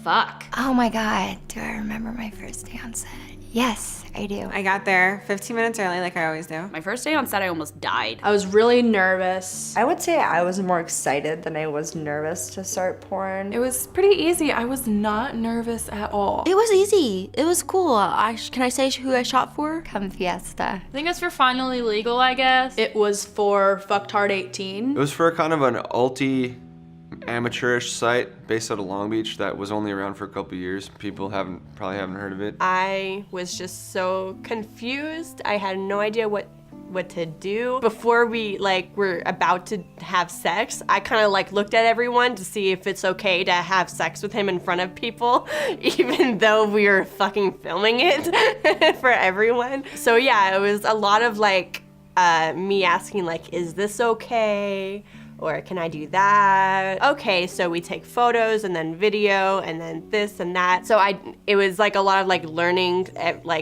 Fuck. Oh my God, do I remember my first day on set? Yes, I do. I got there 15 minutes early like I always do. My first day on set, I almost died. I was really nervous. I would say I was more excited than I was nervous to start porn. It was pretty easy. I was not nervous at all. It was easy. It was cool. Can I say who I shot for? Come Fiesta. I think it's for Finally Legal, I guess. It was for Fucktard 18. It was for kind of an amateurish site based out of Long Beach that was only around for a couple years. People probably haven't heard of it. I was just so confused. I had no idea what to do. Before we were about to have sex, I kind of looked at everyone to see if it's okay to have sex with him in front of people, even though we were fucking filming it for everyone. So yeah, it was a lot of me asking is this okay? Or can I do that? Okay, so we take photos and then video and then this and that. So it was a lot of learning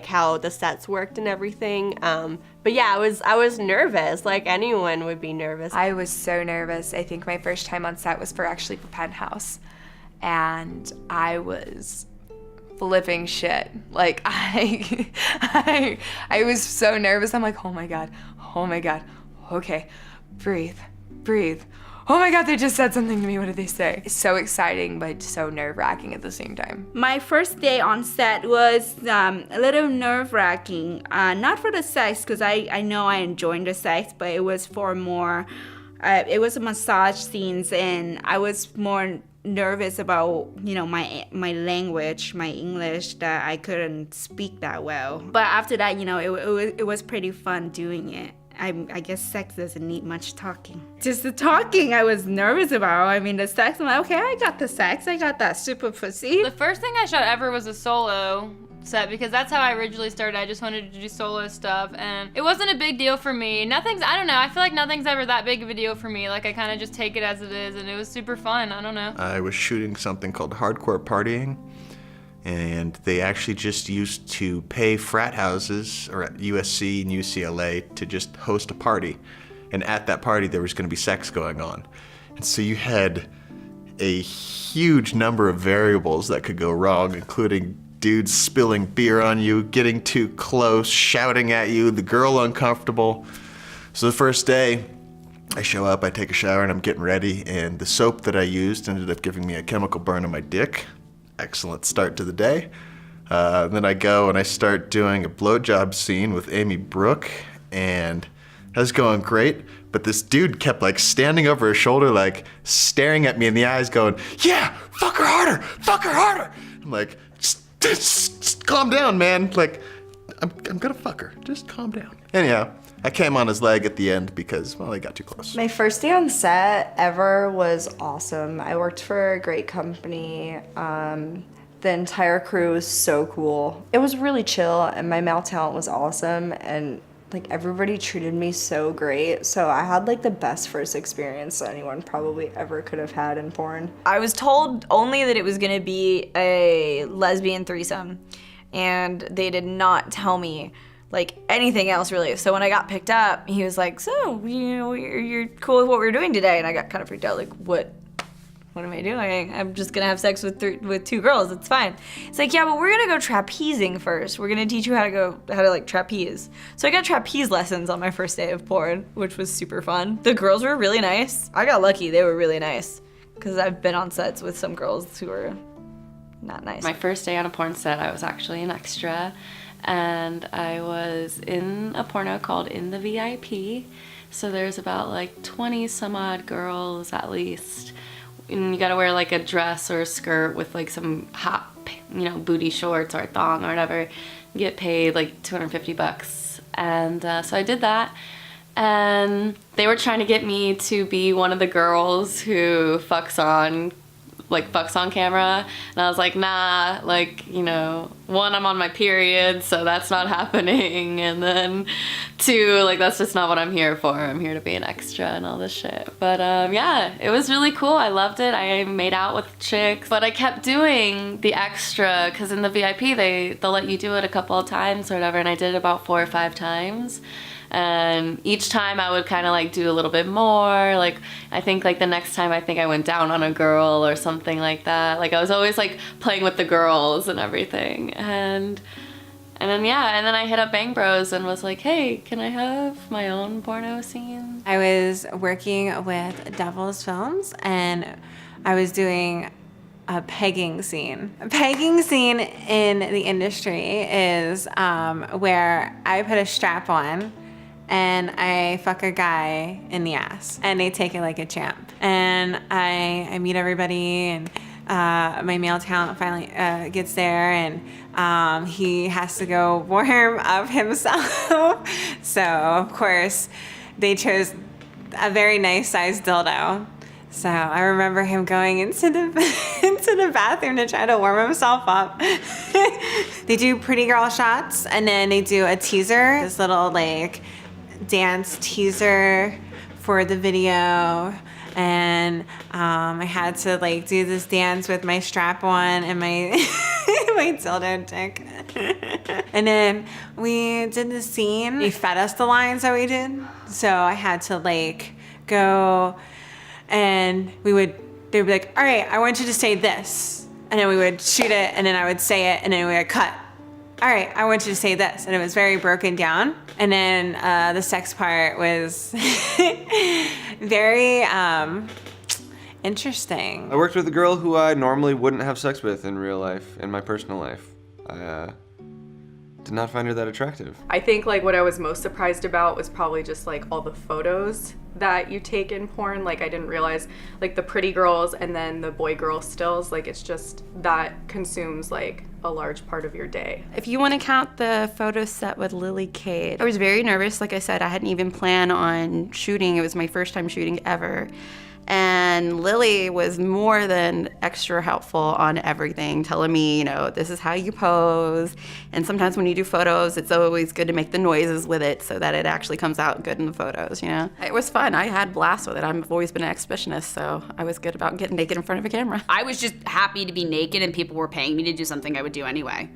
how the sets worked and everything. But yeah, I was nervous, like anyone would be nervous. I was so nervous. I think my first time on set was for Penthouse. And I was flipping shit. I was so nervous. I'm like, oh my God, okay, breathe. Oh my God, they just said something to me. What did they say? It's so exciting, but so nerve-wracking at the same time. My first day on set was a little nerve-wracking. Not for the sex, because I know I enjoyed the sex, but it was for more, it was massage scenes, and I was more nervous about, my language, my English, that I couldn't speak that well. But after that, it was pretty fun doing it. I guess sex doesn't need much talking. Just the talking I was nervous about. I mean, the sex, I'm like, okay, I got the sex. I got that super pussy. The first thing I shot ever was a solo set because that's how I originally started. I just wanted to do solo stuff and it wasn't a big deal for me. I don't know, I feel like nothing's ever that big of a deal for me. I kind of just take it as it is and it was super fun. I don't know. I was shooting something called Hardcore Partying. And they actually just used to pay frat houses or at USC and UCLA to just host a party. And at that party, there was going to be sex going on. And so you had a huge number of variables that could go wrong, including dudes spilling beer on you, getting too close, shouting at you, the girl uncomfortable. So the first day, I show up, I take a shower, and I'm getting ready. And the soap that I used ended up giving me a chemical burn on my dick. Excellent start to the day. Then I go and I start doing a blowjob scene with Amy Brooke, and that was going great. But this dude kept standing over her shoulder, staring at me in the eyes, going, "Yeah, fuck her harder." I'm like, just calm down, man. I'm gonna fuck her. Just calm down. Anyhow, I came on his leg at the end because, well, I got too close. My first day on set ever was awesome. I worked for a great company. The entire crew was so cool. It was really chill and my male talent was awesome and everybody treated me so great. So I had the best first experience anyone probably ever could have had in porn. I was told only that it was gonna be a lesbian threesome, and they did not tell me anything else really. So when I got picked up, he was like, "So, you're cool with what we're doing today?" And I got kind of freaked out, what am I doing? I'm just gonna have sex with two girls, it's fine. It's yeah, but we're gonna go trapezing first. We're gonna teach you how to trapeze. So I got trapeze lessons on my first day of porn, which was super fun. The girls were really nice. I got lucky, they were really nice. Because I've been on sets with some girls who were not nice. My first day on a porn set, I was actually an extra. And I was in a porno called In the VIP. So there's about 20 some odd girls at least. And you gotta wear a dress or a skirt with some hot, booty shorts or a thong or whatever. You get paid $250. And so I did that. And they were trying to get me to be one of the girls who fucks on camera, and I was like, nah, one, I'm on my period, so that's not happening, and then two, that's just not what I'm here for. I'm here to be an extra and all this shit. But yeah, it was really cool. I loved it. I made out with chicks, but I kept doing the extra, because in the VIP, they'll let you do it a couple of times or whatever, and I did it about 4 or 5 times. And each time I would kind of like do a little bit more. Like I think like the next time I think I went down on a girl or something like that. Like I was always like playing with the girls and everything. And then I hit up Bang Bros and was like, hey, can I have my own porno scene? I was working with Devil's Films and I was doing a pegging scene. A pegging scene in the industry is where I put a strap on and I fuck a guy in the ass and they take it like a champ. And I meet everybody and my male talent finally gets there and he has to go warm up himself. So of course they chose a very nice sized dildo. So I remember him going into the bathroom to try to warm himself up. They do pretty girl shots and then they do a teaser, this little like dance teaser for the video. And I had to like do this dance with my strap on and my my dildo dick. And then we did the scene. They fed us the lines that we did. So I had to like go and they'd be like, all right, I want you to say this. And then we would shoot it and then I would say it and then we would cut. All right, I want you to say this. And it was very broken down. And then the sex part was very interesting. I worked with a girl who I normally wouldn't have sex with in real life, in my personal life. I did not find her that attractive. I think like what I was most surprised about was probably just like all the photos that you take in porn. Like I didn't realize like the pretty girls and then the boy girl stills, like it's just that consumes like a large part of your day. If you want to count the photo set with Lily Cade, I was very nervous. Like I said, I hadn't even planned on shooting. It was my first time shooting ever. And Lily was more than extra helpful on everything, telling me, you know, this is how you pose. And sometimes when you do photos, it's always good to make the noises with it so that it actually comes out good in the photos, you know? It was fun. I had blast with it. I've always been an exhibitionist, so I was good about getting naked in front of a camera. I was just happy to be naked and people were paying me to do something I would do anyway.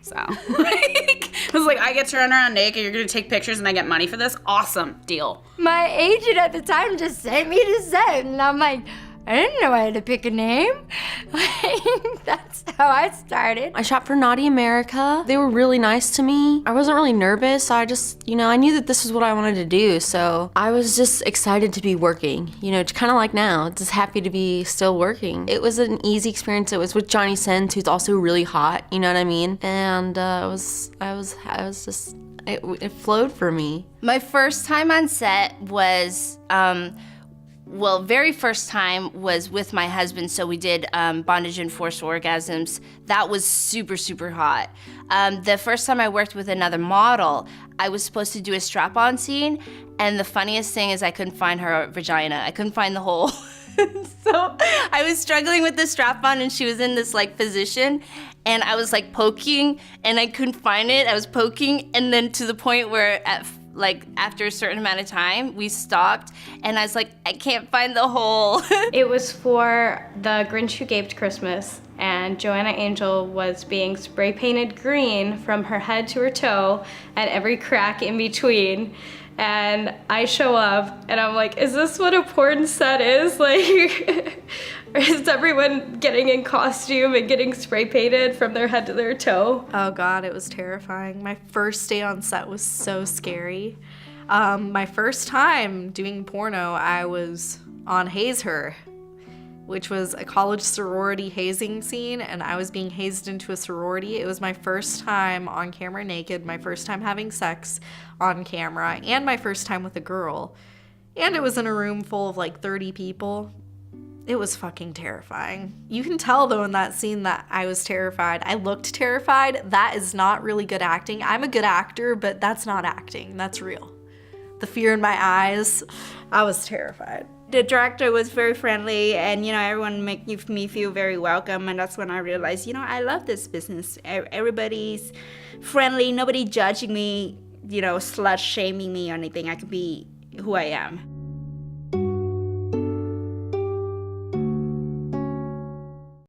So, I was like, I get to run around naked, you're gonna take pictures and I get money for this? Awesome, deal. My agent at the time just sent me to set, and I'm like, I didn't know I had to pick a name. That's how I started. I shot for Naughty America. They were really nice to me. I wasn't really nervous. I just, you know, I knew that this was what I wanted to do. So I was just excited to be working, you know, kind of like now, just happy to be still working. It was an easy experience. It was with Johnny Sins, who's also really hot, you know what I mean? And it flowed for me. My first time on set was, very first time was with my husband, so we did bondage and forced orgasms. That was super, super hot. The first time I worked with another model, I was supposed to do a strap-on scene, and the funniest thing is I couldn't find her vagina. I couldn't find the hole. So I was struggling with the strap-on, and she was in this like position, and I was like poking, and I couldn't find it. I was poking, and then to the point where after a certain amount of time, we stopped, and I was like, I can't find the hole. It was for The Grinch Who Gaped Christmas, and Joanna Angel was being spray painted green from her head to her toe and every crack in between. And I show up, and I'm like, is this what a porn set is? Like, is everyone getting in costume and getting spray painted from their head to their toe? Oh God, it was terrifying. My first day on set was so scary. My first time doing porno, I was on Haze Her, which was a college sorority hazing scene, and I was being hazed into a sorority. It was my first time on camera naked, my first time having sex on camera, and my first time with a girl. And it was in a room full of like 30 people. It was fucking terrifying. You can tell though in that scene that I was terrified. I looked terrified. That is not really good acting. I'm a good actor, but that's not acting. That's real. The fear in my eyes, I was terrified. The director was very friendly, and you know, everyone make me feel very welcome, and that's when I realized, you know, I love this business. Everybody's friendly, nobody judging me, you know, slut shaming me or anything. I could be who I am.